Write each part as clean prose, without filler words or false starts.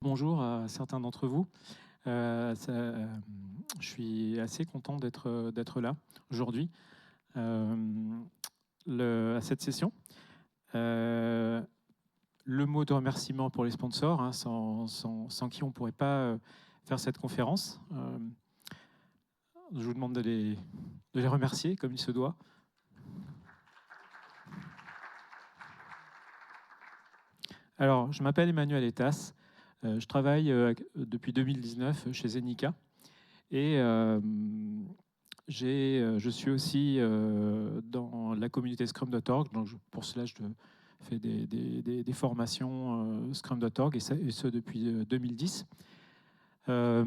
Bonjour à certains d'entre vous. Je suis assez content d'être là aujourd'hui à cette session. Le mot de remerciement pour les sponsors, hein, sans qui on ne pourrait pas faire cette conférence. Je vous demande de les remercier comme il se doit. Alors, je m'appelle Emmanuel Etas. Je travaille depuis 2019 chez Zenica. Et je suis aussi dans la communauté Scrum.org. Donc pour cela, je fais des formations Scrum.org, et ce depuis 2010. Ce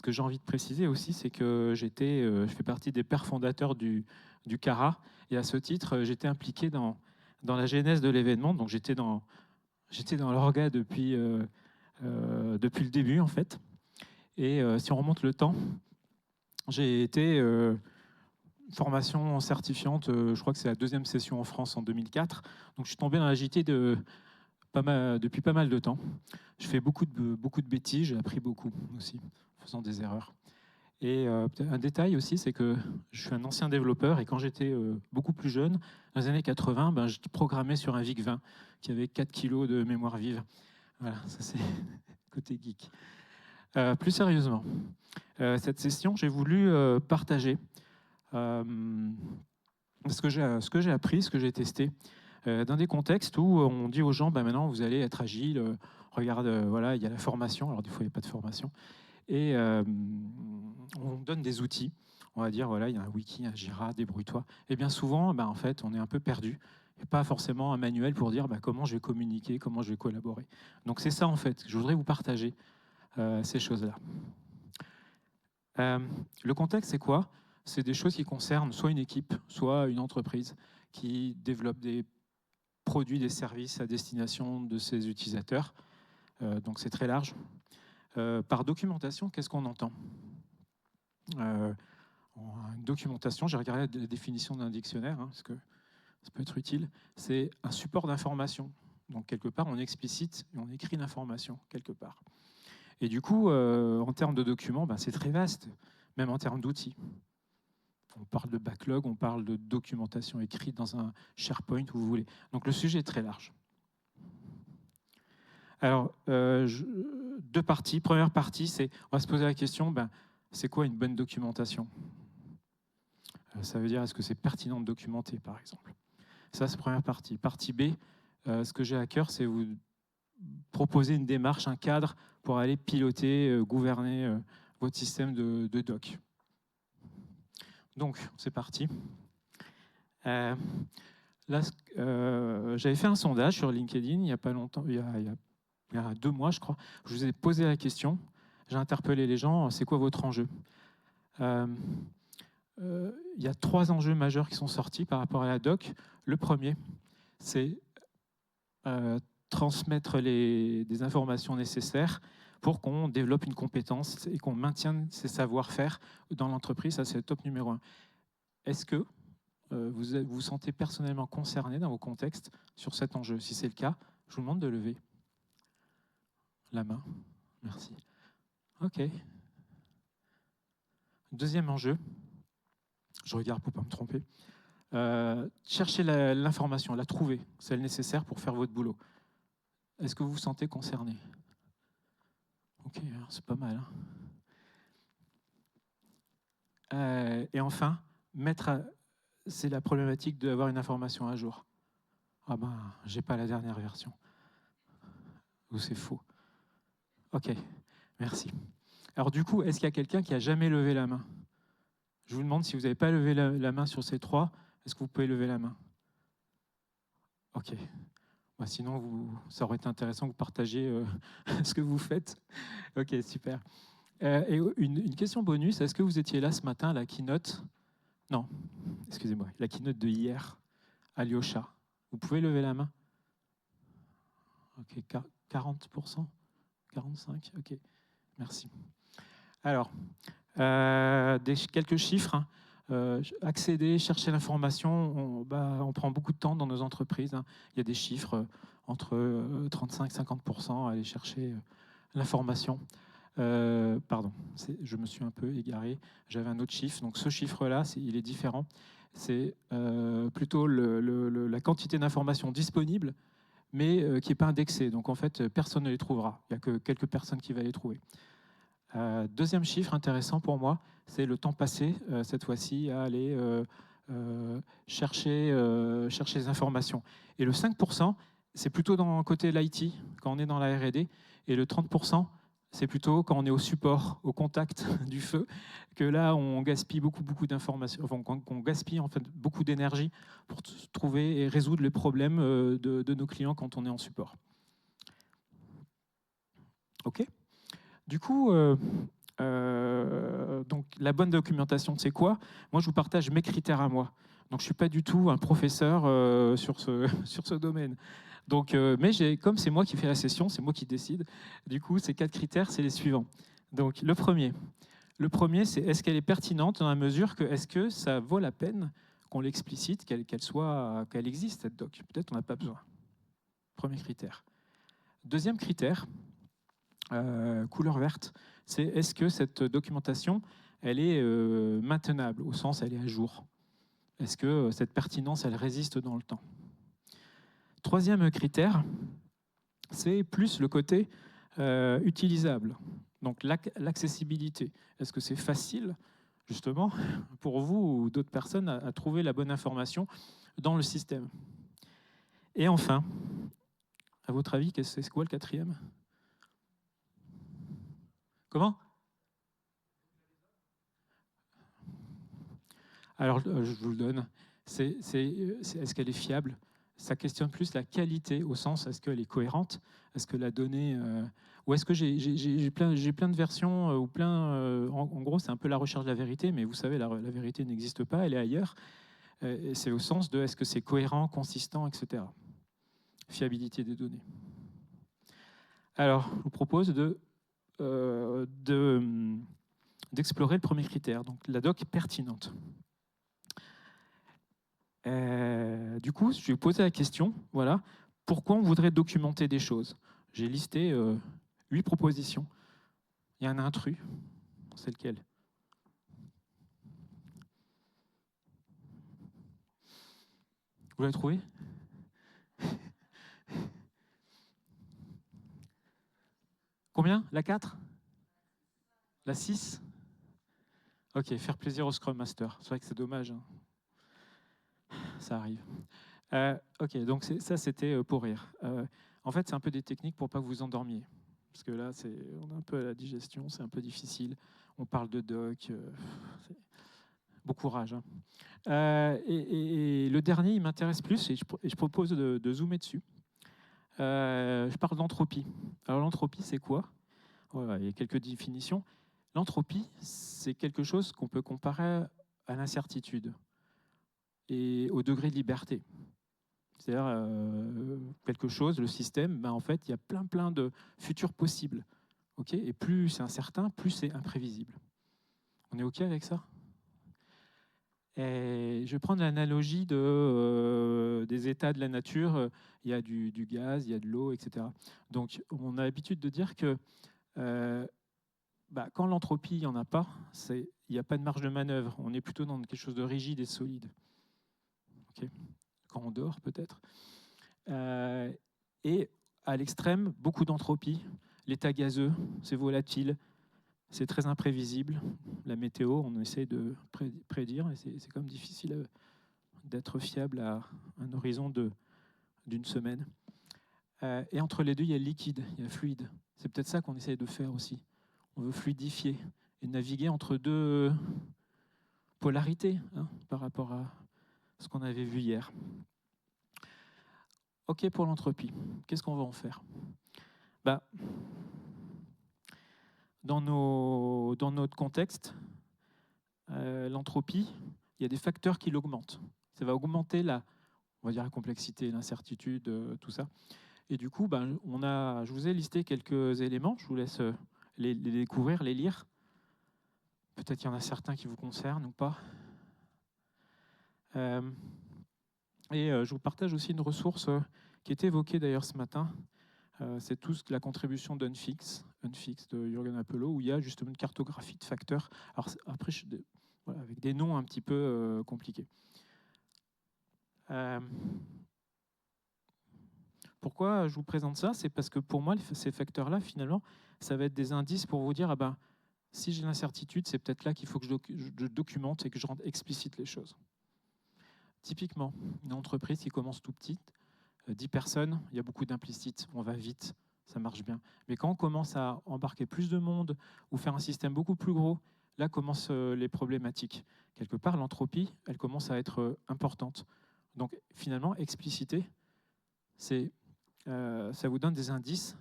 que j'ai envie de préciser aussi, c'est que je fais partie des pères fondateurs du CARA. Et à ce titre, j'étais impliqué dans la genèse de l'événement. Donc j'étais dans l'orga depuis le début, en fait. Et si on remonte le temps, j'ai été formation certifiante, je crois que c'est la deuxième session en France en 2004. Donc je suis tombé dans la JT depuis pas mal de temps. Je fais beaucoup de bêtises, j'ai appris beaucoup aussi, en faisant des erreurs. Et un détail aussi, c'est que je suis un ancien développeur, et quand j'étais beaucoup plus jeune, dans les années 80, je programmais sur un VIC-20 qui avait 4 kilos de mémoire vive. Voilà, ça c'est côté geek. Plus sérieusement, cette session, j'ai voulu partager ce que j'ai appris, ce que j'ai testé, dans des contextes où on dit aux gens, maintenant vous allez être agile, regarde, voilà, il y a la formation, alors des fois il n'y a pas de formation, et on donne des outils, on va dire, voilà, il y a un wiki, un Jira, débrouille-toi. Et bien souvent, en fait, on est un peu perdu. Il n'y a pas forcément un manuel pour dire comment je vais communiquer, comment je vais collaborer. Donc c'est ça, en fait, que je voudrais vous partager, ces choses-là. Le contexte, c'est quoi? C'est des choses qui concernent soit une équipe, soit une entreprise qui développe des produits, des services à destination de ses utilisateurs. Donc c'est très large. Par documentation, qu'est-ce qu'on entend? Une documentation, j'ai regardé la définition d'un dictionnaire, parce que ça peut être utile. C'est un support d'information. Donc quelque part, on explicite et on écrit l'information quelque part. Et du coup, en termes de documents, c'est très vaste, même en termes d'outils. On parle de backlog, on parle de documentation écrite dans un SharePoint, où vous voulez. Donc le sujet est très large. Alors, deux parties. Première partie, on va se poser la question, c'est quoi une bonne documentation? Ça veut dire, est-ce que c'est pertinent de documenter, par exemple? Ça, c'est la première partie. Partie B, ce que j'ai à cœur, c'est vous proposer une démarche, un cadre pour aller piloter, gouverner votre système de doc. Donc, c'est parti. Là, j'avais fait un sondage sur LinkedIn il n'y a pas longtemps, il y a 2 mois, je crois. Je vous ai posé la question, j'ai interpellé les gens, c'est quoi votre enjeu? Il y a 3 enjeux majeurs qui sont sortis par rapport à la doc. Le premier, c'est transmettre des informations nécessaires pour qu'on développe une compétence et qu'on maintienne ses savoir-faire dans l'entreprise. Ça, c'est le top numéro 1. Est-ce que vous vous sentez personnellement concerné dans vos contextes sur cet enjeu? Si c'est le cas, je vous demande de lever la main. Merci. OK. Deuxième enjeu, je regarde pour ne pas me tromper. Cherchez l'information, la trouver, celle nécessaire pour faire votre boulot. Est-ce que vous vous sentez concerné? OK, c'est pas mal. Et enfin, c'est la problématique d'avoir une information à jour. Ah j'ai pas la dernière version. Ou c'est faux. OK, merci. Alors du coup, est-ce qu'il y a quelqu'un qui a jamais levé la main? Je vous demande, si vous n'avez pas levé la main sur ces 3, est-ce que vous pouvez lever la main? OK. Sinon, ça aurait été intéressant que vous partagiez ce que vous faites. OK, super. Et une question bonus, est-ce que vous étiez là ce matin à la keynote? Non, excusez-moi, la keynote de hier à Lyosha. Vous pouvez lever la main? OK, 40%? 45%? OK, merci. Alors, quelques chiffres. Accéder, chercher l'information, on prend beaucoup de temps dans nos entreprises. Il y a des chiffres entre 35 et 50% à aller chercher l'information. Pardon, je me suis un peu égaré. J'avais un autre chiffre. Donc ce chiffre-là, il est différent. C'est plutôt la quantité d'informations disponibles, mais qui n'est pas indexée. Donc en fait, personne ne les trouvera. Il n'y a que quelques personnes qui vont les trouver. Deuxième chiffre intéressant pour moi, c'est le temps passé, cette fois-ci, à aller chercher les informations. Et le 5%, c'est plutôt dans le côté de l'IT, quand on est dans la R&D, et le 30%, c'est plutôt quand on est au support, au contact du feu, que là, on gaspille beaucoup d'informations, enfin, qu'on gaspille en fait beaucoup d'énergie pour trouver et résoudre les problèmes de nos clients quand on est en support. OK ? Du coup, donc la bonne documentation, c'est quoi? Moi, je vous partage mes critères à moi. Donc, je ne suis pas du tout un professeur sur ce domaine. Donc, mais comme c'est moi qui fais la session, c'est moi qui décide. Du coup, ces 4 critères, c'est les suivants. Donc, le premier, c'est est-ce qu'elle est pertinente dans la mesure que est-ce que ça vaut la peine qu'on l'explicite, qu'elle existe, cette doc? Peut-être on n'a pas besoin. Premier critère. Deuxième critère, couleur verte, c'est est-ce que cette documentation, elle est maintenable, au sens elle est à jour? Est-ce que cette pertinence, elle résiste dans le temps? Troisième critère, c'est plus le côté utilisable, donc l'accessibilité. Est-ce que c'est facile, justement, pour vous ou d'autres personnes à trouver la bonne information dans le système? Et enfin, à votre avis, c'est quoi le quatrième? Comment? Alors, je vous le donne. Est-ce qu'elle est fiable? Ça questionne plus la qualité, au sens, est-ce qu'elle est cohérente? Est-ce que la donnée... ou est-ce que j'ai plein de versions, ou plein... en gros, c'est un peu la recherche de la vérité, mais vous savez, la vérité n'existe pas, elle est ailleurs. Et c'est au sens de est-ce que c'est cohérent, consistant, etc. Fiabilité des données. Alors, je vous propose d'explorer le premier critère, donc la doc pertinente. Du coup, je vais vous poser la question, voilà, pourquoi on voudrait documenter des choses? J'ai listé 8 propositions. Il y a un intrus, c'est lequel? Vous l'avez trouvé? Combien? La 4? La 6? Ok, faire plaisir au Scrum Master. C'est vrai que c'est dommage, hein. Ça arrive. Ok, donc ça c'était pour rire. En fait, c'est un peu des techniques pour pas que vous endormiez. Parce que là, on est un peu à la digestion, c'est un peu difficile. On parle de doc. Bon courage, hein. Et le dernier, il m'intéresse plus et je propose de zoomer dessus. Je parle d'entropie. Alors l'entropie, c'est quoi? Voilà, il y a quelques définitions. L'entropie, c'est quelque chose qu'on peut comparer à l'incertitude et au degré de liberté. C'est-à-dire quelque chose, le système, ben en fait, il y a plein de futurs possibles. Okay, et plus c'est incertain, plus c'est imprévisible. On est OK avec ça? Et je vais prendre l'analogie des états de la nature. Il y a du gaz, il y a de l'eau, etc. Donc, on a l'habitude de dire que quand l'entropie, il n'y en a pas, il n'y a pas de marge de manœuvre. On est plutôt dans quelque chose de rigide et solide. Okay, quand on dort, peut-être. Et à l'extrême, beaucoup d'entropie. L'état gazeux, c'est volatile, c'est très imprévisible. La météo, on essaie de prédire, et c'est quand même difficile d'être fiable à un horizon d'une semaine. Et entre les deux, il y a le liquide, il y a le fluide. C'est peut-être ça qu'on essaie de faire aussi. On veut fluidifier et naviguer entre deux polarités, hein, par rapport à ce qu'on avait vu hier. OK pour l'entropie. Qu'est-ce qu'on va en faire? Dans notre contexte, l'entropie, il y a des facteurs qui l'augmentent. Ça va augmenter on va dire la complexité, l'incertitude, tout ça. Et du coup, je vous ai listé quelques éléments. Je vous laisse les découvrir, les lire. Peut-être qu'il y en a certains qui vous concernent ou pas. Et je vous partage aussi une ressource qui est évoquée d'ailleurs ce matin. C'est toute la contribution d'Unfix de Jürgen Apello, où il y a justement une cartographie de facteurs. Alors, après, voilà, avec des noms un petit peu compliqués. Pourquoi je vous présente ça? C'est parce que pour moi, ces facteurs-là, finalement, ça va être des indices pour vous dire, ah ben, si j'ai l'incertitude, c'est peut-être là qu'il faut que je documente et que je rende explicite les choses. Typiquement, une entreprise qui commence tout petite, 10 personnes, il y a beaucoup d'implicites, on va vite, ça marche bien. Mais quand on commence à embarquer plus de monde ou faire un système beaucoup plus gros, là commencent les problématiques. Quelque part, l'entropie, elle commence à être importante. Donc finalement, expliciter, ça vous donne des indices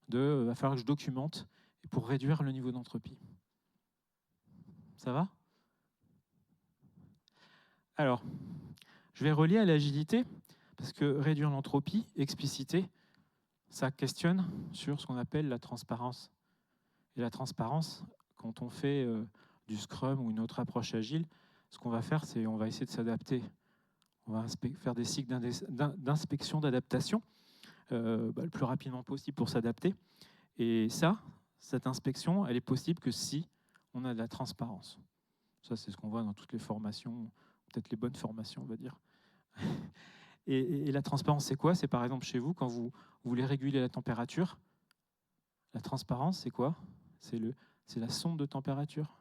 de va falloir que je documente pour réduire le niveau d'entropie. Ça va? Alors, je vais relier à l'agilité, parce que réduire l'entropie, expliciter, ça questionne sur ce qu'on appelle la transparence. Et la transparence, quand on fait du Scrum ou une autre approche agile, ce qu'on va faire, c'est on va essayer de s'adapter. On va faire des cycles d'inspection, d'adaptation, le plus rapidement possible pour s'adapter. Et ça, cette inspection, elle est possible que si on a de la transparence. Ça, c'est ce qu'on voit dans toutes les formations, peut-être les bonnes formations, on va dire. Et la transparence, c'est quoi? C'est par exemple chez vous, quand vous voulez réguler la température, la transparence, c'est quoi? C'est la sonde de température.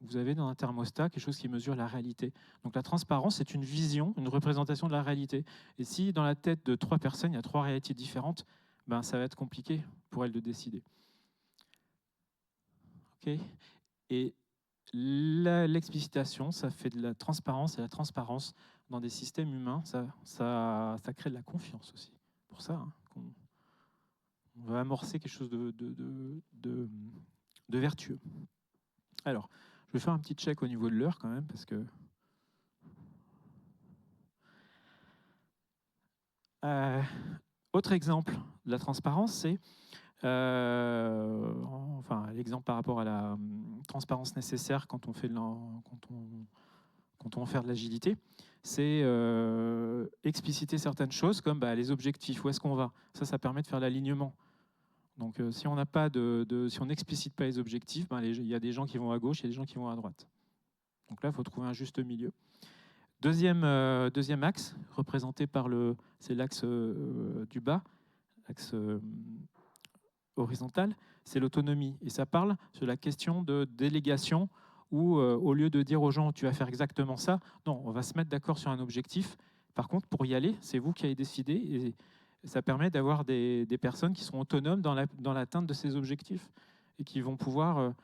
Vous avez dans un thermostat quelque chose qui mesure la réalité. Donc la transparence, c'est une vision, une représentation de la réalité. Et si dans la tête de 3 personnes, il y a 3 réalités différentes, ben, ça va être compliqué pour elles de décider. Okay. Et l'explicitation, ça fait de la transparence, et la transparence dans des systèmes humains, ça crée de la confiance aussi. Pour ça, hein, on va amorcer quelque chose de vertueux. Alors, je vais faire un petit check au niveau de l'heure quand même, parce que... autre exemple de la transparence, c'est l'exemple par rapport à la transparence nécessaire quand on veut faire de l'agilité, c'est expliciter certaines choses comme les objectifs, où est-ce qu'on va. Ça permet de faire l'alignement. Donc si on n'explicite pas les objectifs, il y a des gens qui vont à gauche, il y a des gens qui vont à droite. Donc là, il faut trouver un juste milieu. Deuxième axe, représenté par c'est l'axe du bas, l'axe horizontal, c'est l'autonomie. Et ça parle sur la question de délégation où, au lieu de dire aux gens, tu vas faire exactement ça, non, on va se mettre d'accord sur un objectif. Par contre, pour y aller, c'est vous qui avez décidé. Et ça permet d'avoir des personnes qui seront autonomes dans l'atteinte de ces objectifs et qui vont pouvoir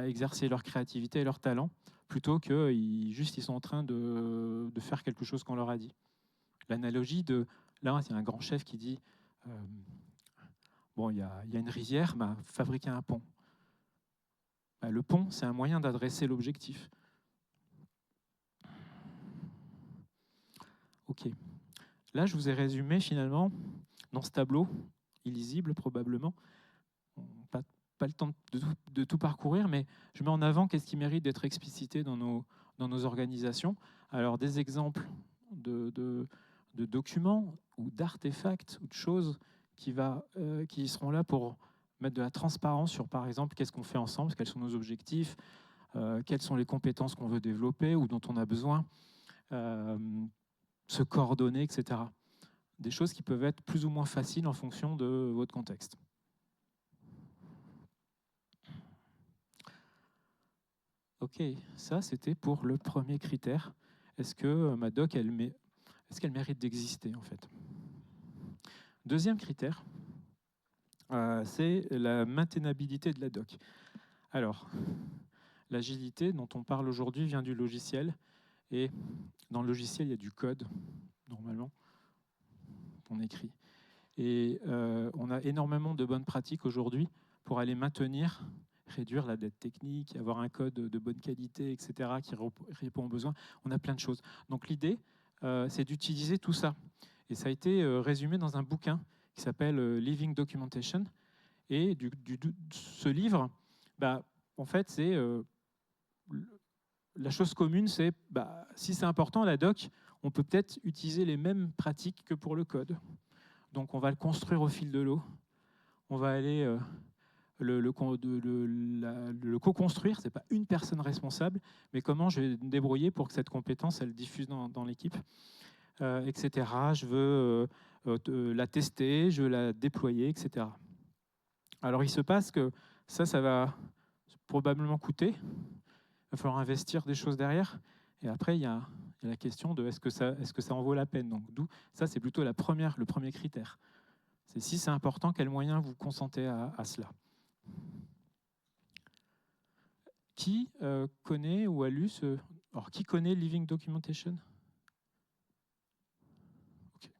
exercer leur créativité et leur talent plutôt que ils sont en train de faire quelque chose qu'on leur a dit. L'analogie de... Là, il y a un grand chef qui dit bon, il y a une rivière, fabriquer un pont. Le pont, c'est un moyen d'adresser l'objectif. OK. Là, je vous ai résumé finalement dans ce tableau, illisible probablement, pas le temps de tout parcourir, mais je mets en avant qu'est-ce qui mérite d'être explicité dans nos organisations. Alors, des exemples de documents ou d'artefacts ou de choses qui seront là pour mettre de la transparence sur, par exemple, qu'est-ce qu'on fait ensemble, quels sont nos objectifs, quelles sont les compétences qu'on veut développer ou dont on a besoin, se coordonner, etc. Des choses qui peuvent être plus ou moins faciles en fonction de votre contexte. OK, ça c'était pour le premier critère. Est-ce que ma doc, est-ce qu'elle mérite d'exister en fait? Deuxième critère, c'est la maintenabilité de la doc. Alors, l'agilité dont on parle aujourd'hui vient du logiciel. Et dans le logiciel, il y a du code, normalement, qu'on écrit. Et on a énormément de bonnes pratiques aujourd'hui pour aller maintenir, réduire la dette technique, avoir un code de bonne qualité, etc., qui répond aux besoins. On a plein de choses. Donc l'idée, c'est d'utiliser tout ça. Et ça a été résumé dans un bouquin qui s'appelle Living Documentation. Et ce livre, en fait, c'est la chose commune, c'est si c'est important, la doc, on peut peut-être utiliser les mêmes pratiques que pour le code. Donc on va le construire au fil de l'eau. On va aller le co-construire. Ce n'est pas une personne responsable, mais comment je vais me débrouiller pour que cette compétence, elle diffuse dans l'équipe, etc. Je veux la tester, je veux la déployer, etc. Alors il se passe que ça va probablement coûter. Il va falloir investir des choses derrière. Et après, il y a la question de est-ce que ça en vaut la peine. Donc, ça, c'est plutôt le premier critère. C'est si c'est important, quels moyens vous consentez à cela. Qui connaît ou a lu ce... Alors, qui connaît Living Documentation? Okay.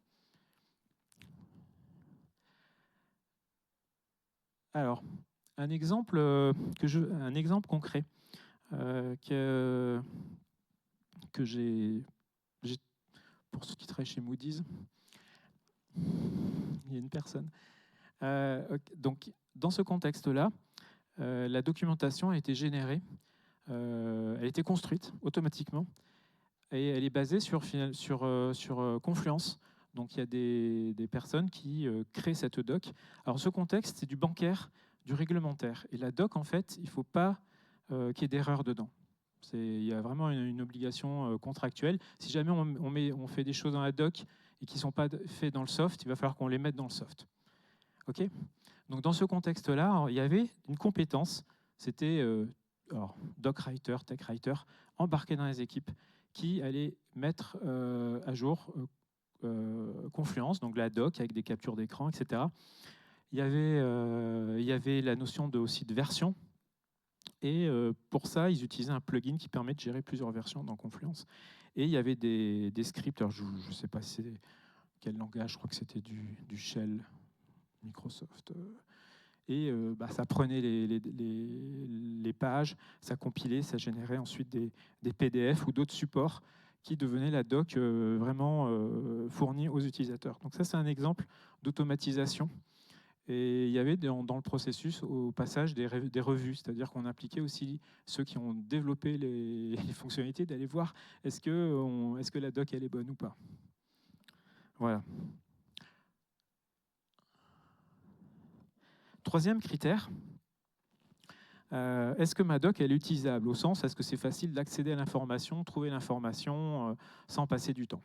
Alors, un exemple concret que j'ai, pour ceux qui travaillent chez Moody's, il y a une personne. Donc, dans ce contexte-là, la documentation a été générée, elle a été construite automatiquement, et elle est basée sur Confluence. Donc, il y a des personnes qui créent cette doc. Alors, ce contexte, c'est du bancaire, du réglementaire. Et la doc, en fait, il ne faut pas qu'il y ait d'erreur dedans. Il y a vraiment une obligation contractuelle. Si jamais on fait des choses dans la doc et qui ne sont pas faites dans le soft, il va falloir qu'on les mette dans le soft. OK ? Donc, dans ce contexte-là, il y avait une compétence, c'était DocWriter, TechWriter, embarqué dans les équipes, qui allait mettre à jour Confluence, donc la doc avec des captures d'écran, etc. Il y avait la notion aussi de version. Et pour ça, ils utilisaient un plugin qui permet de gérer plusieurs versions dans Confluence. Et il y avait des scripts, alors je ne sais pas quel langage, je crois que c'était du Shell, Microsoft. Et ça prenait les pages, ça compilait, ça générait ensuite des PDF ou d'autres supports qui devenaient la doc vraiment fournie aux utilisateurs. Donc ça, c'est un exemple d'automatisation. Et il y avait dans le processus, au passage, des revues, c'est-à-dire qu'on impliquait aussi ceux qui ont développé les fonctionnalités d'aller voir est-ce que la doc elle est bonne ou pas. Voilà. Troisième critère, est-ce que ma doc elle est utilisable? Au sens, est-ce que c'est facile d'accéder à l'information, trouver l'information sans passer du temps?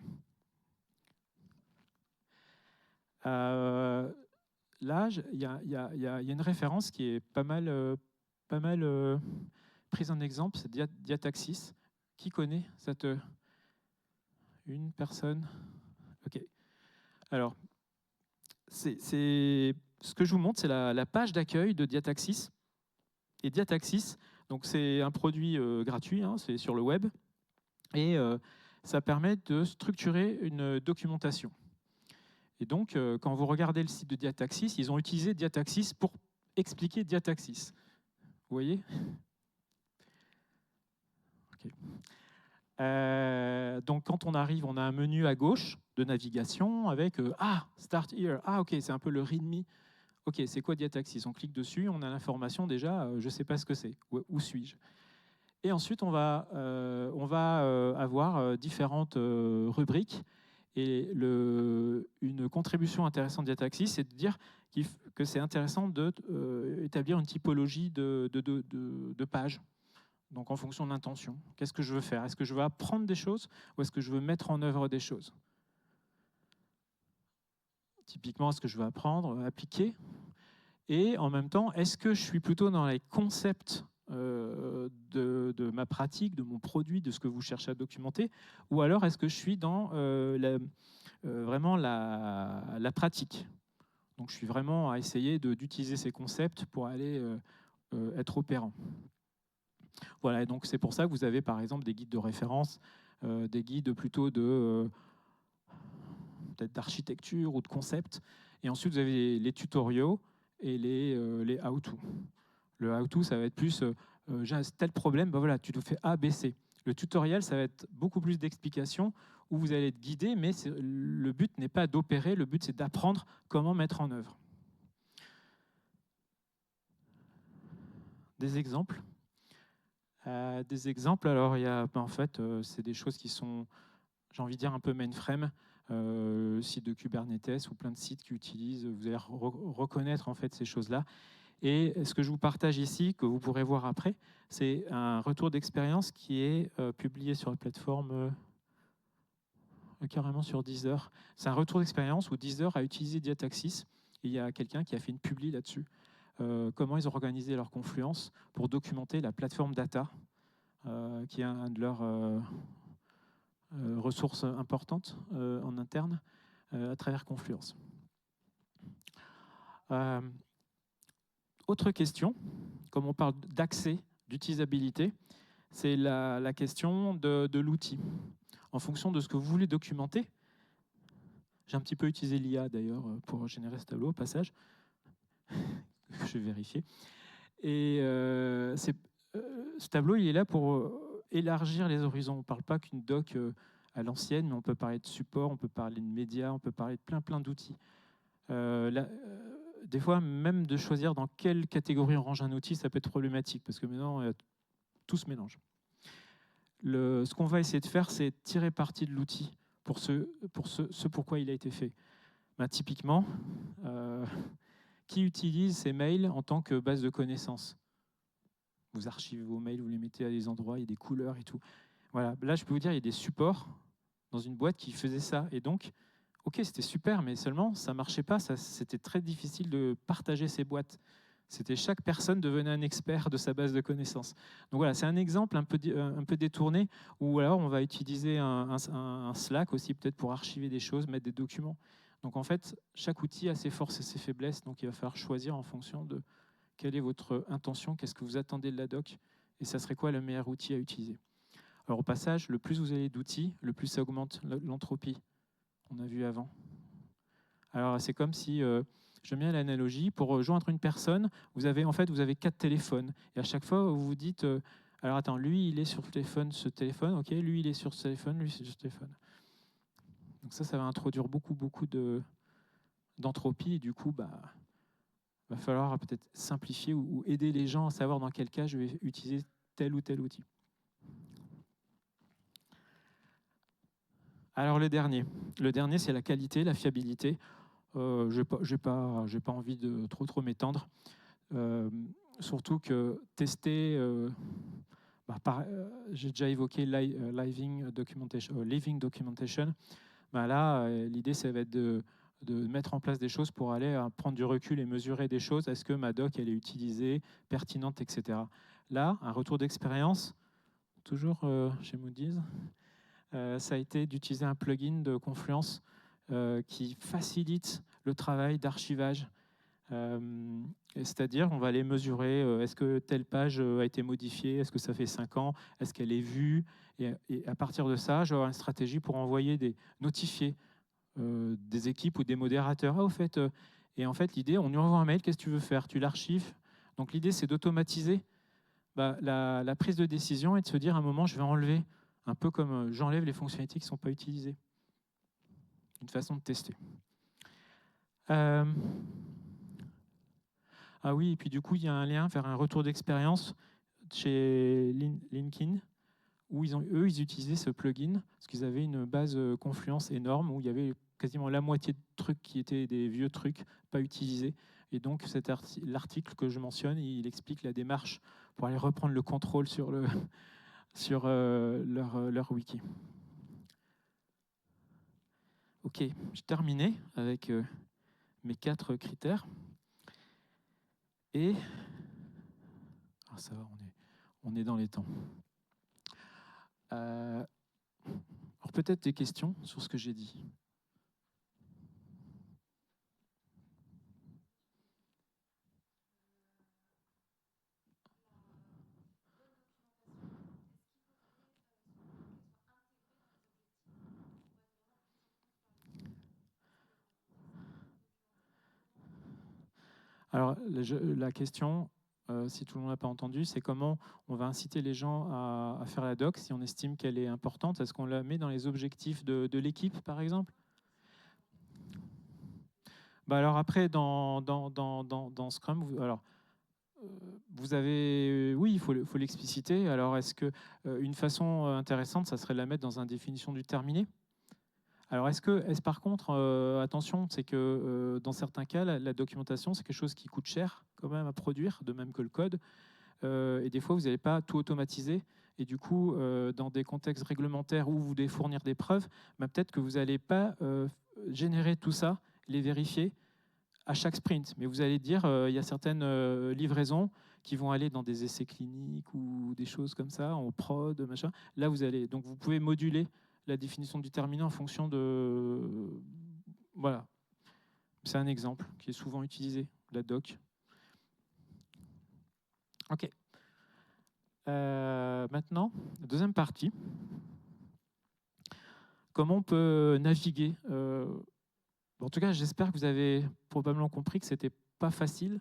Là, il y a une référence qui est pas mal prise en exemple, c'est Diataxis. Qui connaît cette... Une personne? OK. Alors, ce que je vous montre, c'est la page d'accueil de Diataxis. Et Diataxis, donc c'est un produit gratuit, hein, c'est sur le web, et ça permet de structurer une documentation. Et donc, quand vous regardez le site de Diataxis, ils ont utilisé Diataxis pour expliquer Diataxis. Vous voyez? Okay. Donc, quand on arrive, on a un menu à gauche de navigation avec Start here. Ah, ok, c'est un peu le README. Ok, c'est quoi Diataxis? On clique dessus, on a l'information déjà, je ne sais pas ce que c'est. Où suis-je? Et ensuite, on va avoir différentes rubriques. Et une contribution intéressante de Diataxis, c'est de dire que c'est intéressant d'établir une typologie de pages. Donc en fonction de l'intention. Qu'est-ce que je veux faire? Est-ce que je veux apprendre des choses ou est-ce que je veux mettre en œuvre des choses? Typiquement, est-ce que je veux apprendre, appliquer? Et en même temps, est-ce que je suis plutôt dans les concepts de ma pratique, de mon produit, de ce que vous cherchez à documenter, ou alors est-ce que je suis dans vraiment la pratique? Donc je suis vraiment à essayer d'utiliser ces concepts pour aller être opérant. Voilà, et donc c'est pour ça que vous avez par exemple des guides de référence, des guides plutôt peut-être d'architecture ou de concept, et ensuite vous avez les tutoriaux et les how-to. Le how-to, ça va être plus, j'ai un tel problème, ben voilà, tu te fais A, B, C. Le tutoriel, ça va être beaucoup plus d'explications où vous allez être guidé, mais le but n'est pas d'opérer, le but c'est d'apprendre comment mettre en œuvre. Des exemples. Alors il y a, en fait, c'est des choses qui sont, j'ai envie de dire, un peu mainframe. site de Kubernetes ou plein de sites qui utilisent, vous allez reconnaître en fait ces choses-là. Et ce que je vous partage ici, que vous pourrez voir après, c'est un retour d'expérience qui est publié sur la plateforme, carrément sur Deezer. C'est un retour d'expérience où Deezer a utilisé Diataxis, et il y a quelqu'un qui a fait une publi là-dessus. Comment ils ont organisé leur Confluence pour documenter la plateforme data, qui est un de leurs ressources importantes en interne, à travers Confluence. Autre question, comme on parle d'accès, d'utilisabilité, c'est la question de l'outil. En fonction de ce que vous voulez documenter, j'ai un petit peu utilisé l'IA d'ailleurs pour générer ce tableau au passage, je vais vérifier. Et ce tableau, il est là pour élargir les horizons. On ne parle pas qu'une doc à l'ancienne, mais on peut parler de support, on peut parler de médias, on peut parler de plein d'outils. Des fois, même de choisir dans quelle catégorie on range un outil, ça peut être problématique, parce que maintenant, tout se mélange. Ce qu'on va essayer de faire, c'est tirer parti de l'outil pour ce pourquoi il a été fait. Ben, typiquement, qui utilise ces mails en tant que base de connaissances? Vous archivez vos mails, vous les mettez à des endroits, il y a des couleurs et tout. Voilà. Là, je peux vous dire, il y a des supports dans une boîte qui faisaient ça. Et donc, ok, c'était super, mais seulement, ça ne marchait pas. C'était très difficile de partager ces boîtes. Chaque personne devenait un expert de sa base de connaissances. Donc voilà, c'est un exemple un peu détourné, où alors on va utiliser un Slack aussi peut-être pour archiver des choses, mettre des documents. Donc en fait, chaque outil a ses forces et ses faiblesses, donc il va falloir choisir en fonction de quelle est votre intention, qu'est-ce que vous attendez de la doc, et ça serait quoi le meilleur outil à utiliser. Alors au passage, le plus vous avez d'outils, le plus ça augmente l'entropie. On a vu avant. Alors c'est comme si, j'aime bien l'analogie, pour joindre une personne, vous avez 4 téléphones, et à chaque fois vous vous dites, alors attends, lui il est sur ce téléphone, ok, lui il est sur ce téléphone, lui c'est sur ce téléphone. Donc ça va introduire beaucoup d'entropie, et du coup, va falloir peut-être simplifier ou aider les gens à savoir dans quel cas je vais utiliser tel ou tel outil. Alors le dernier c'est la qualité, la fiabilité. Je n'ai pas envie de trop m'étendre. Surtout que tester, j'ai déjà évoqué Living Documentation. Là, l'idée, ça va être de mettre en place des choses pour aller prendre du recul et mesurer des choses. Est-ce que ma doc, elle est utilisée, pertinente, etc. Là, un retour d'expérience, toujours chez Moody's, ça a été d'utiliser un plugin de Confluence qui facilite le travail d'archivage. C'est-à-dire, on va aller mesurer, est-ce que telle page a été modifiée, est-ce que ça fait 5 ans, est-ce qu'elle est vue, et à partir de ça, je vais avoir une stratégie pour envoyer notifier des équipes ou des modérateurs. Ah, au fait, et en fait, l'idée, on lui envoie un mail, qu'est-ce que tu veux faire? Tu l'archives. Donc l'idée, c'est d'automatiser la prise de décision et de se dire à un moment, je vais enlever, un peu comme j'enlève les fonctionnalités qui ne sont pas utilisées. Une façon de tester. Ah oui, et puis du coup, il y a un lien vers un retour d'expérience chez LinkedIn, où ils utilisaient ce plugin, parce qu'ils avaient une base Confluence énorme, où il y avait quasiment la moitié de trucs qui étaient des vieux trucs pas utilisés. Et donc, l'article que je mentionne, il explique la démarche pour aller reprendre le contrôle sur, leur wiki. Ok, j'ai terminé avec mes 4 critères. Et ça va, on est dans les temps. Alors peut-être des questions sur ce que j'ai dit. Alors, la question, si tout le monde n'a pas entendu, c'est comment on va inciter les gens à faire la doc si on estime qu'elle est importante. Est-ce qu'on la met dans les objectifs de l'équipe, par exemple? Alors après, dans Scrum, vous avez, oui, il faut l'expliciter. Alors, est-ce que une façon intéressante, ça serait de la mettre dans une définition du terminé? Alors, par contre, attention, c'est que dans certains cas, la documentation, c'est quelque chose qui coûte cher quand même à produire, de même que le code. Et des fois, vous n'allez pas tout automatiser. Et du coup, dans des contextes réglementaires où vous devez fournir des preuves, bah, peut-être que vous n'allez pas générer tout ça, les vérifier à chaque sprint. Mais vous allez dire, il y a certaines livraisons qui vont aller dans des essais cliniques ou des choses comme ça, en prod, machin. Là, donc vous pouvez moduler la définition du terminal en fonction de... Voilà. C'est un exemple qui est souvent utilisé, la doc. OK. Maintenant, deuxième partie. Comment on peut naviguer en tout cas, j'espère que vous avez probablement compris que ce n'était pas facile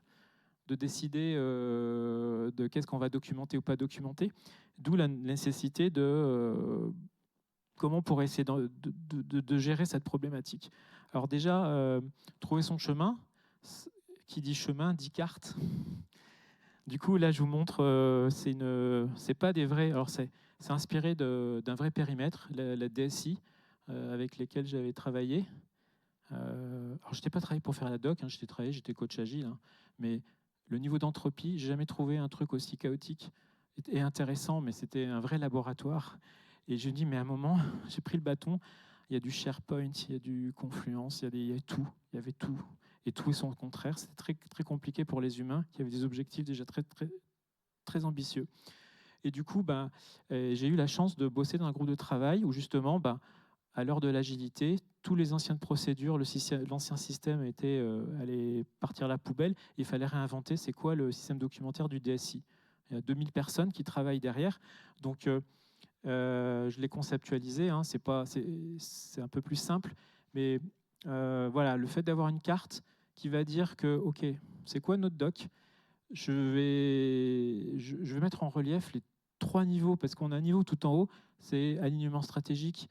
de décider de qu'est-ce qu'on va documenter ou pas documenter, d'où la nécessité de comment on pourrait essayer de gérer cette problématique. Alors déjà, trouver son chemin, qui dit chemin dit carte. Du coup, là, je vous montre, c'est pas des vrais, alors c'est inspiré d'un vrai périmètre, la DSI, avec lesquels j'avais travaillé. Alors, je n'étais pas travaillé pour faire la doc, hein, j'étais coach agile, hein, mais le niveau d'entropie, j'ai jamais trouvé un truc aussi chaotique et intéressant, mais c'était un vrai laboratoire. Et je me dis, mais à un moment, j'ai pris le bâton, il y a du SharePoint, il y a du Confluence, il y a tout, il y avait tout. Et tout et son contraire, c'était très, très compliqué pour les humains qui avaient des objectifs déjà très, très, très ambitieux. Et du coup, j'ai eu la chance de bosser dans un groupe de travail où justement, à l'heure de l'agilité, toutes les anciennes procédures, l'ancien système allait partir à la poubelle. Il fallait réinventer c'est quoi le système documentaire du DSI. Il y a 2000 personnes qui travaillent derrière. Donc, je l'ai conceptualisé. Hein, c'est un peu plus simple. Mais voilà, le fait d'avoir une carte qui va dire que, OK, c'est quoi notre doc? Je vais mettre en relief les 3 niveaux, parce qu'on a un niveau tout en haut, c'est alignement stratégique,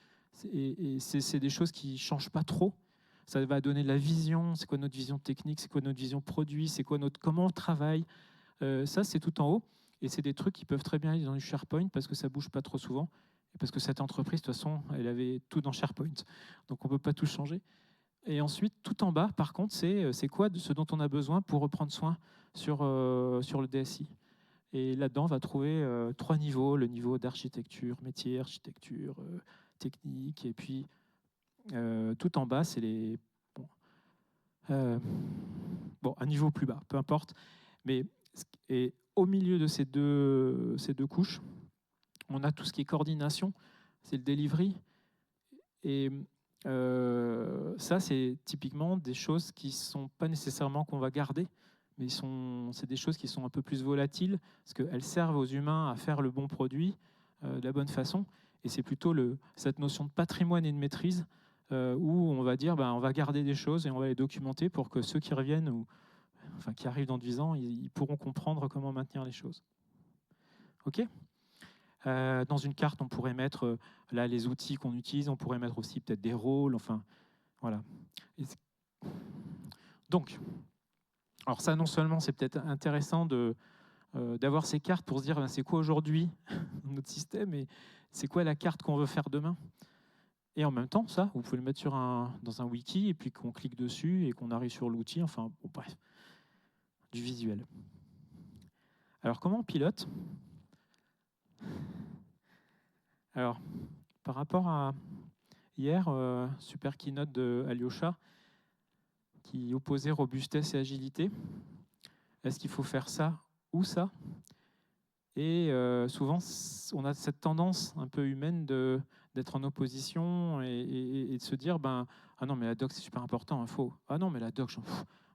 et c'est des choses qui ne changent pas trop. Ça va donner de la vision, c'est quoi notre vision technique, c'est quoi notre vision produit, c'est quoi comment on travaille. Ça, c'est tout en haut, et c'est des trucs qui peuvent très bien aller dans du SharePoint, parce que ça ne bouge pas trop souvent, et parce que cette entreprise, de toute façon, elle avait tout dans SharePoint, donc on ne peut pas tout changer. Et ensuite, tout en bas, par contre, c'est quoi de ce dont on a besoin pour reprendre soin sur le DSI. Et là-dedans, on va trouver 3 niveaux, le niveau d'architecture, métier, architecture, technique, et puis tout en bas, c'est un niveau plus bas, peu importe. Mais et au milieu de ces deux couches, on a tout ce qui est coordination, c'est le delivery. Et ça, c'est typiquement des choses qui ne sont pas nécessairement qu'on va garder, mais c'est des choses qui sont un peu plus volatiles, parce qu'elles servent aux humains à faire le bon produit de la bonne façon. Et c'est plutôt cette notion de patrimoine et de maîtrise où on va dire on va garder des choses et on va les documenter pour que ceux qui reviennent ou qui arrivent dans 10 ans, ils pourront comprendre comment maintenir les choses. OK ? Dans une carte, on pourrait mettre là les outils qu'on utilise, on pourrait mettre aussi peut-être des rôles, enfin voilà. Donc, alors ça, non seulement c'est peut-être intéressant d'avoir ces cartes pour se dire c'est quoi aujourd'hui notre système et c'est quoi la carte qu'on veut faire demain. Et en même temps, ça, vous pouvez le mettre dans un wiki et puis qu'on clique dessus et qu'on arrive sur l'outil, enfin bon, bref, du visuel. Alors comment on pilote ? Alors, par rapport à hier, super keynote de Alyosha, qui opposait robustesse et agilité. Est-ce qu'il faut faire ça ou ça ? Et souvent, on a cette tendance un peu humaine d'être en opposition et de se dire ah non, mais la doc, c'est super important, il faut. Ah non, mais la doc,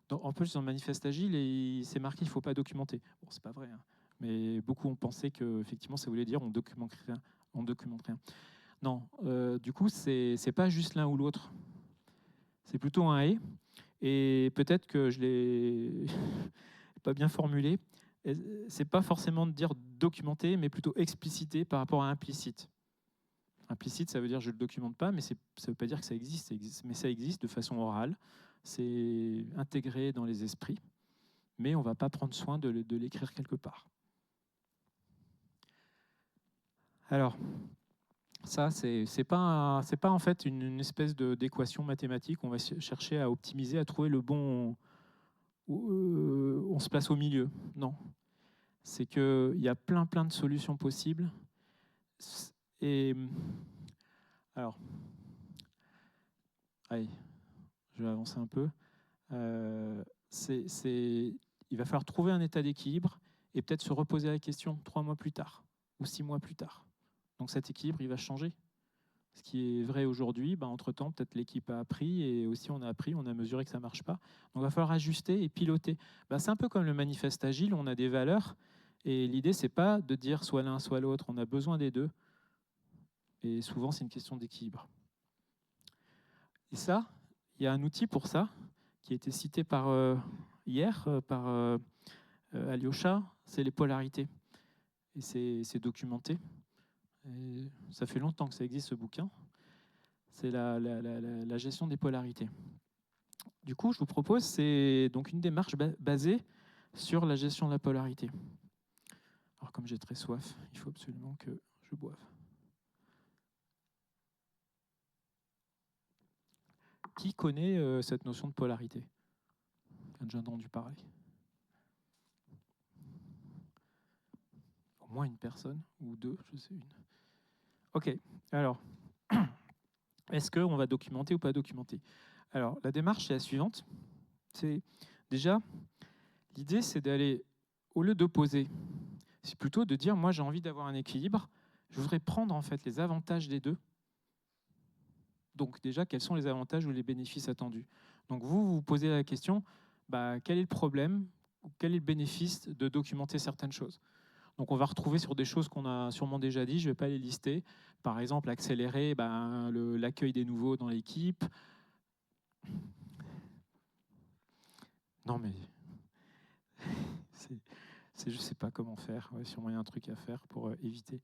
en plus, dans le manifeste agile, c'est marqué il ne faut pas documenter. Bon, c'est pas vrai, hein. Mais beaucoup ont pensé qu'effectivement, ça voulait dire on documente rien. On documente rien. Non, du coup, c'est pas juste l'un ou l'autre. C'est plutôt un et peut-être que je l'ai pas bien formulé. C'est pas forcément de dire documenter, mais plutôt expliciter par rapport à implicite. Implicite, ça veut dire je ne le documente pas, mais ça ne veut pas dire que ça existe, mais ça existe de façon orale. C'est intégré dans les esprits, mais on ne va pas prendre soin de l'écrire quelque part. Alors, Ça, c'est pas en fait une espèce d'équation mathématique. On va chercher à optimiser, à trouver le bon. On se place au milieu. Non. C'est qu'il y a plein de solutions possibles. Et alors, allez, je vais avancer un peu. Il va falloir trouver un état d'équilibre et peut-être se reposer la question 3 mois plus tard ou 6 mois plus tard. Donc cet équilibre, il va changer. Ce qui est vrai aujourd'hui, entre-temps, peut-être l'équipe a appris et aussi on a appris, on a mesuré que ça ne marche pas. Donc il va falloir ajuster et piloter. C'est un peu comme le manifeste agile, on a des valeurs et l'idée, c'est pas de dire soit l'un, soit l'autre. On a besoin des deux. Et souvent, c'est une question d'équilibre. Et ça, il y a un outil pour ça qui a été cité hier par Alyosha, c'est les polarités. Et c'est documenté. Et ça fait longtemps que ça existe, ce bouquin. C'est la gestion des polarités. Du coup, je vous propose, c'est donc une démarche basée sur la gestion de la polarité. Alors, comme j'ai très soif, il faut absolument que je boive. Qui connaît cette notion de polarité? J'ai déjà entendu parler. Au moins une personne, ou deux, je sais une. Ok, alors, est-ce qu'on va documenter ou pas documenter? Alors, la démarche est la suivante. C'est déjà, l'idée, c'est d'aller, au lieu d'opposer, c'est plutôt de dire, moi, j'ai envie d'avoir un équilibre, je voudrais prendre en fait les avantages des deux. Donc déjà, quels sont les avantages ou les bénéfices attendus? Donc vous vous posez la question, quel est le problème ou quel est le bénéfice de documenter certaines choses? Donc on va retrouver sur des choses qu'on a sûrement déjà dit, je ne vais pas les lister. Par exemple, accélérer l'accueil des nouveaux dans l'équipe. Non mais, je ne sais pas comment faire, sûrement il y a un truc à faire pour éviter.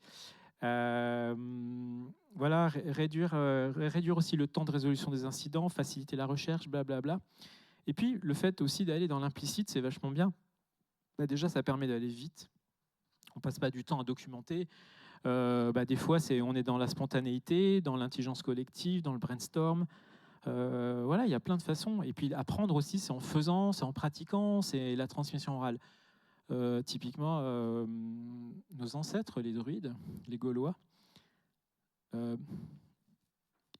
Voilà, réduire aussi le temps de résolution des incidents, faciliter la recherche, blablabla. Et puis, le fait aussi d'aller dans l'implicite, c'est vachement bien. Déjà, ça permet d'aller vite. On ne passe pas du temps à documenter. Des fois, on est dans la spontanéité, dans l'intelligence collective, dans le brainstorm. Voilà, il y a plein de façons. Et puis, apprendre aussi, c'est en faisant, c'est en pratiquant, c'est la transmission orale. Typiquement, nos ancêtres, les druides, les Gaulois,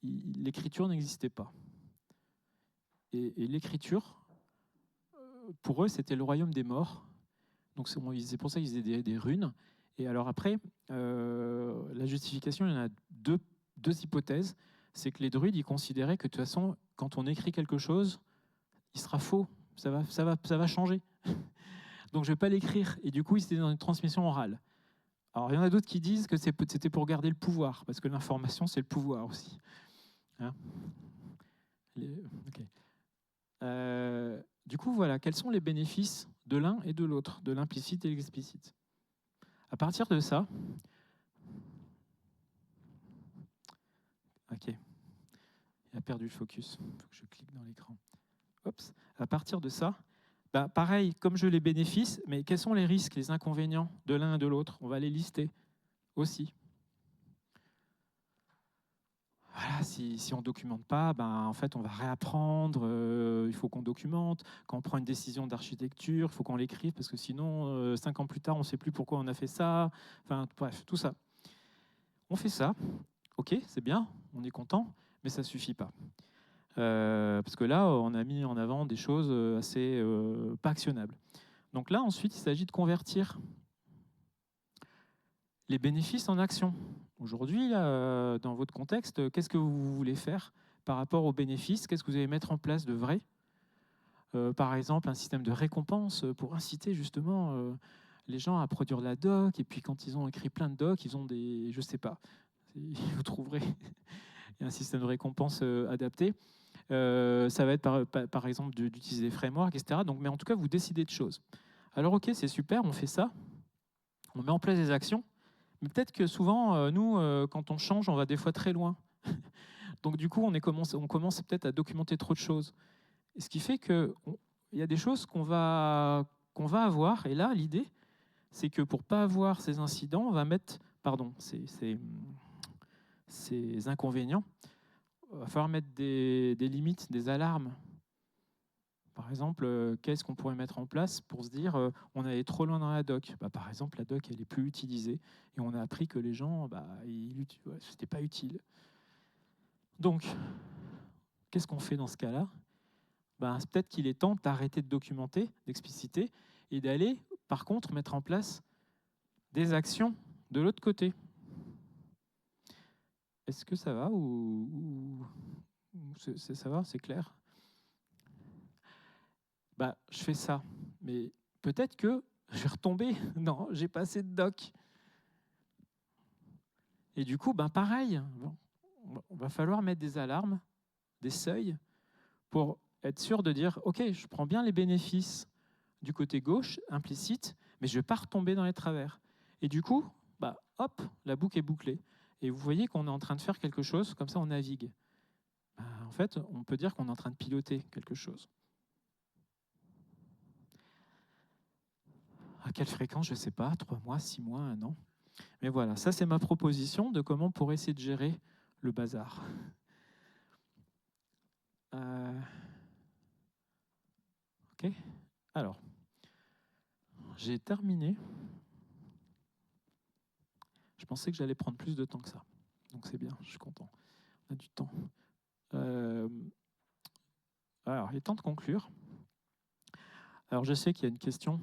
l'écriture n'existait pas. Et l'écriture, pour eux, c'était le royaume des morts. Donc c'est pour ça qu'ils faisaient des runes. Et alors après, la justification, il y en a deux hypothèses. C'est que les druides, ils considéraient que de toute façon, quand on écrit quelque chose, il sera faux. Ça va changer. Donc je ne vais pas l'écrire. Et du coup, ils étaient dans une transmission orale. Alors il y en a d'autres qui disent que c'était pour garder le pouvoir, parce que l'information, c'est le pouvoir aussi. Hein? Okay. Du coup, voilà, quels sont les bénéfices de l'un et de l'autre, de l'implicite et l'explicite? À partir de ça, ok, il a perdu le focus, il faut que je clique dans l'écran. Oups. À partir de ça, pareil, comme je les bénéfices, mais quels sont les risques, les inconvénients de l'un et de l'autre? On va les lister aussi. Voilà, si on ne documente pas, en fait, on va réapprendre. Il faut qu'on documente. Quand on prend une décision d'architecture, il faut qu'on l'écrive, parce que sinon, 5 ans plus tard, on ne sait plus pourquoi on a fait ça. Enfin, bref, tout ça. On fait ça. Ok, c'est bien, on est content, mais ça ne suffit pas. Parce que là, on a mis en avant des choses assez pas actionnables. Donc là, ensuite, il s'agit de convertir les bénéfices en actions. Aujourd'hui, dans votre contexte, qu'est-ce que vous voulez faire par rapport aux bénéfices? Qu'est-ce que vous allez mettre en place de vrai? Par exemple, un système de récompense pour inciter justement les gens à produire de la doc. Et puis quand ils ont écrit plein de docs, ils ont des... Je ne sais pas, vous trouverez un système de récompense adapté. Ça va être par exemple d'utiliser des frameworks, etc. Donc, mais en tout cas, vous décidez de choses. Alors ok, c'est super, on fait ça. On met en place des actions. Mais peut-être que souvent, nous, quand on change, on va des fois très loin. Donc du coup, on commence peut-être à documenter trop de choses. Et ce qui fait qu'il y a des choses qu'on va avoir. Et là, l'idée, c'est que pour ne pas avoir ces incidents, on va mettre... Pardon, c'est ces inconvénients, il va falloir mettre des limites, des alarmes. Par exemple, qu'est-ce qu'on pourrait mettre en place pour se dire on allait trop loin dans la doc. Par exemple, la doc, elle est plus utilisée et on a appris que les gens, c'était pas utile. Donc, qu'est-ce qu'on fait dans ce cas-là? C'est peut-être qu'il est temps d'arrêter de documenter, d'expliciter et d'aller, par contre, mettre en place des actions de l'autre côté. Est-ce que ça va ou ça va, c'est clair? Je fais ça, mais peut-être que je vais retomber. Non, j'ai pas assez de doc. Et du coup, pareil, on va falloir mettre des alarmes, des seuils, pour être sûr de dire, OK, je prends bien les bénéfices du côté gauche, implicite, mais je ne vais pas retomber dans les travers. Et du coup, hop, la boucle est bouclée. Et vous voyez qu'on est en train de faire quelque chose, comme ça on navigue. En fait, on peut dire qu'on est en train de piloter quelque chose. À quelle fréquence, je ne sais pas, 3 mois, 6 mois, 1 an. Mais voilà, ça c'est ma proposition de comment on pourrait essayer de gérer le bazar. Ok. Alors, j'ai terminé. Je pensais que j'allais prendre plus de temps que ça. Donc c'est bien, je suis content. On a du temps. Alors, il est temps de conclure. Alors, je sais qu'il y a une question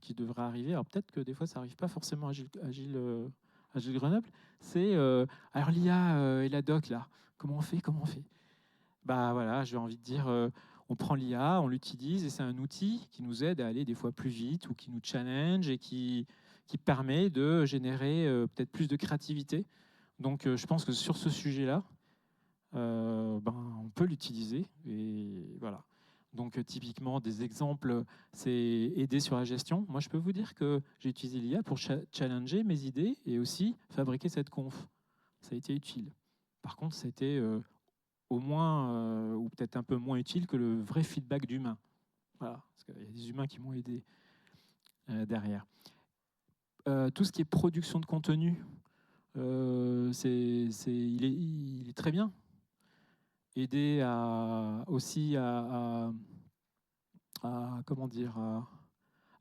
qui devrait arriver. Alors, peut-être que des fois, ça n'arrive pas forcément à Gilles Grenoble. C'est, alors l'IA et la doc, là, comment on fait? Voilà, j'ai envie de dire, on prend l'IA, on l'utilise, et c'est un outil qui nous aide à aller des fois plus vite, ou qui nous challenge, et qui permet de générer peut-être plus de créativité. Donc, je pense que sur ce sujet-là, on peut l'utiliser. Et voilà. Donc, typiquement, des exemples, c'est aider sur la gestion. Moi, je peux vous dire que j'ai utilisé l'IA pour challenger mes idées et aussi fabriquer cette conf. Ça a été utile. Par contre, c'était au moins, ou peut-être un peu moins utile que le vrai feedback d'humain. Voilà, parce qu'il y a des humains qui m'ont aidé derrière. Tout ce qui est production de contenu, il est très bien. Aider aussi à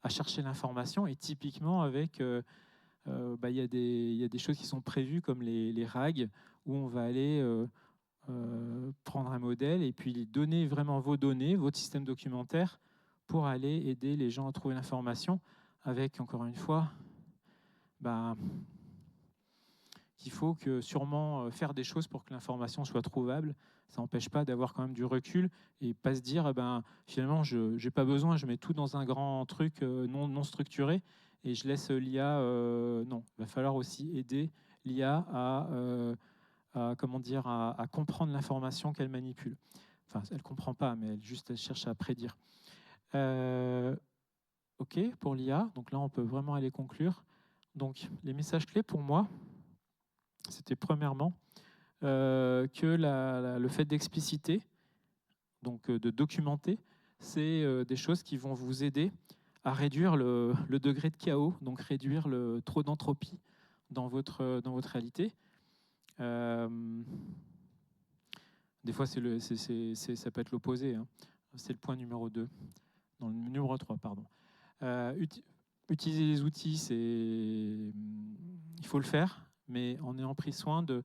chercher l'information, et typiquement avec il y a des choses qui sont prévues comme les RAG, où on va aller prendre un modèle et puis donner vraiment vos données, votre système documentaire, pour aller aider les gens à trouver l'information, avec, encore une fois, qu'il faut que sûrement faire des choses pour que l'information soit trouvable. Ça n'empêche pas d'avoir quand même du recul et pas se dire finalement je n'ai pas besoin, je mets tout dans un grand truc non structuré et je laisse l'IA. Non, il va falloir aussi aider l'IA à comprendre l'information qu'elle manipule. Enfin, elle ne comprend pas, mais elle cherche à prédire. OK, pour l'IA, donc là on peut vraiment aller conclure. Donc les messages clés pour moi, c'était premièrement que le fait d'expliciter, donc de documenter, c'est des choses qui vont vous aider à réduire le degré de chaos, donc réduire le trop d'entropie dans votre réalité. Des fois, ça peut être l'opposé. Hein. C'est le point numéro 2. Non, le numéro 3, pardon. Utiliser les outils, il faut le faire, mais en ayant pris soin de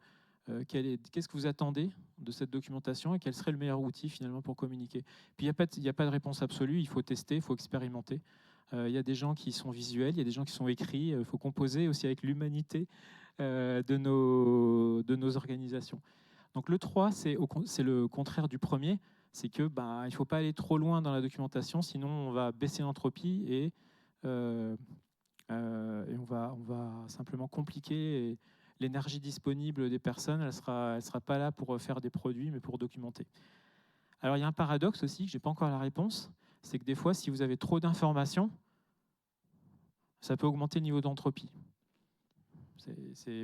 qu'est-ce que vous attendez de cette documentation et quel serait le meilleur outil finalement pour communiquer. Puis il n'y a pas de réponse absolue, il faut tester, il faut expérimenter. Il y a des gens qui sont visuels, il y a des gens qui sont écrits, il faut composer aussi avec l'humanité de nos organisations. Donc le 3, c'est le contraire du premier, c'est que il ne faut pas aller trop loin dans la documentation, sinon on va baisser l'entropie et on va simplement compliquer l'énergie disponible des personnes. Elle sera pas là pour faire des produits, mais pour documenter. Alors il y a un paradoxe aussi, que je n'ai pas encore la réponse, c'est que des fois, si vous avez trop d'informations, ça peut augmenter le niveau d'entropie.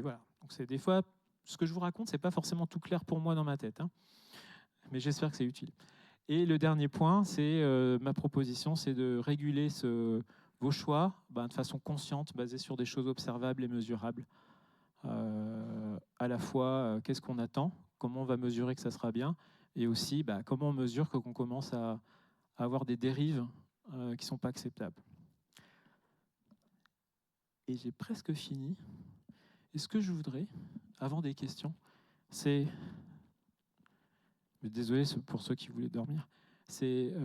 Voilà. Donc c'est des fois, ce que je vous raconte, c'est pas forcément tout clair pour moi dans ma tête, hein, mais j'espère que c'est utile. Et le dernier point, c'est ma proposition, c'est de réguler vos choix de façon consciente, basée sur des choses observables et mesurables, à la fois qu'est-ce qu'on attend, comment on va mesurer que ça sera bien, et aussi comment on mesure qu'on commence à avoir des dérives qui ne sont pas acceptables. Et j'ai presque fini. Et ce que je voudrais, avant des questions, c'est, désolé pour ceux qui voulaient dormir, c'est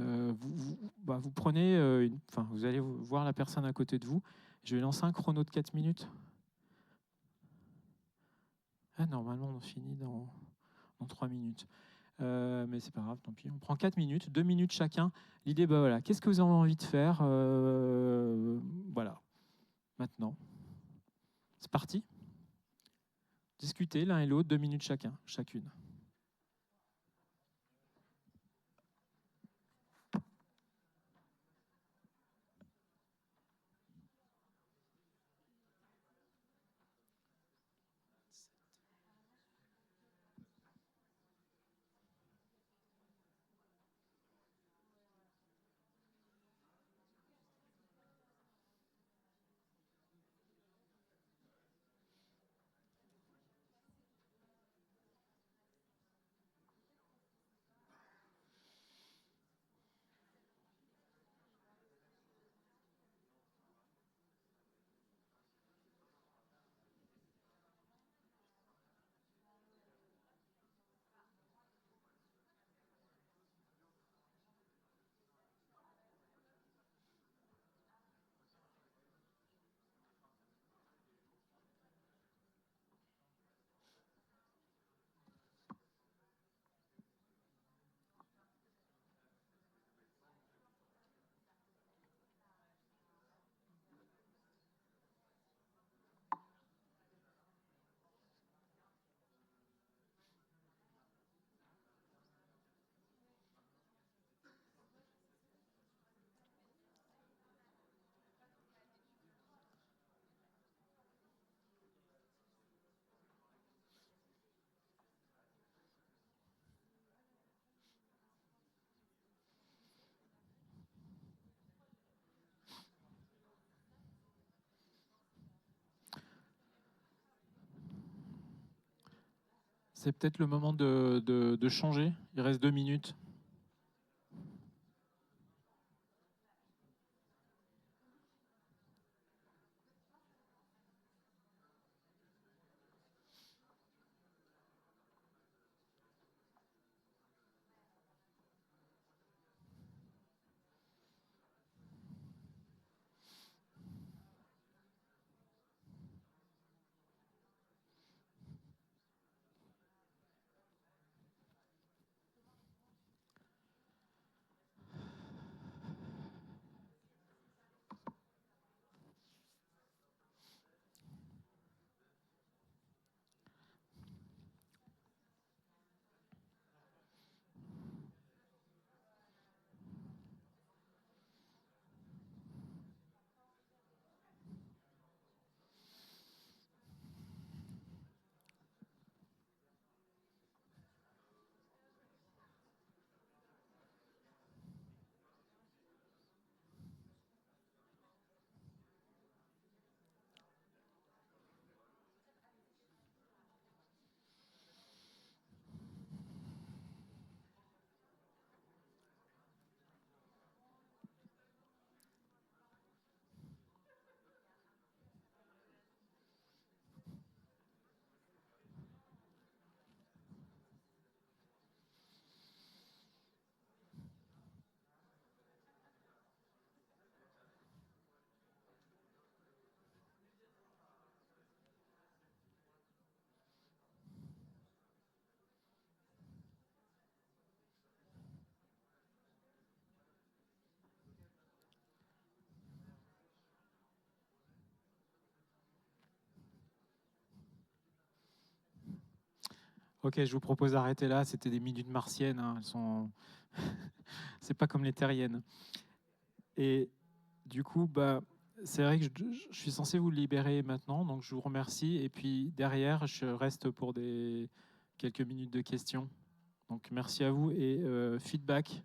vous prenez, vous allez voir la personne à côté de vous, je vais lancer un chrono de 4 minutes. Ah, normalement, on finit dans 3 minutes. Mais c'est pas grave, tant pis. On prend 4 minutes, 2 minutes chacun. L'idée, voilà, qu'est-ce que vous avez envie de faire voilà, maintenant. C'est parti. Discutez l'un et l'autre, 2 minutes chacun, chacune. C'est peut-être le moment de changer. Il reste 2 minutes. Ok, je vous propose d'arrêter là. C'était des minutes martiennes. Elles sont. C'est pas comme les terriennes. Et du coup, c'est vrai que je suis censé vous libérer maintenant, donc je vous remercie. Et puis derrière, je reste pour quelques minutes de questions. Donc merci à vous et feedback.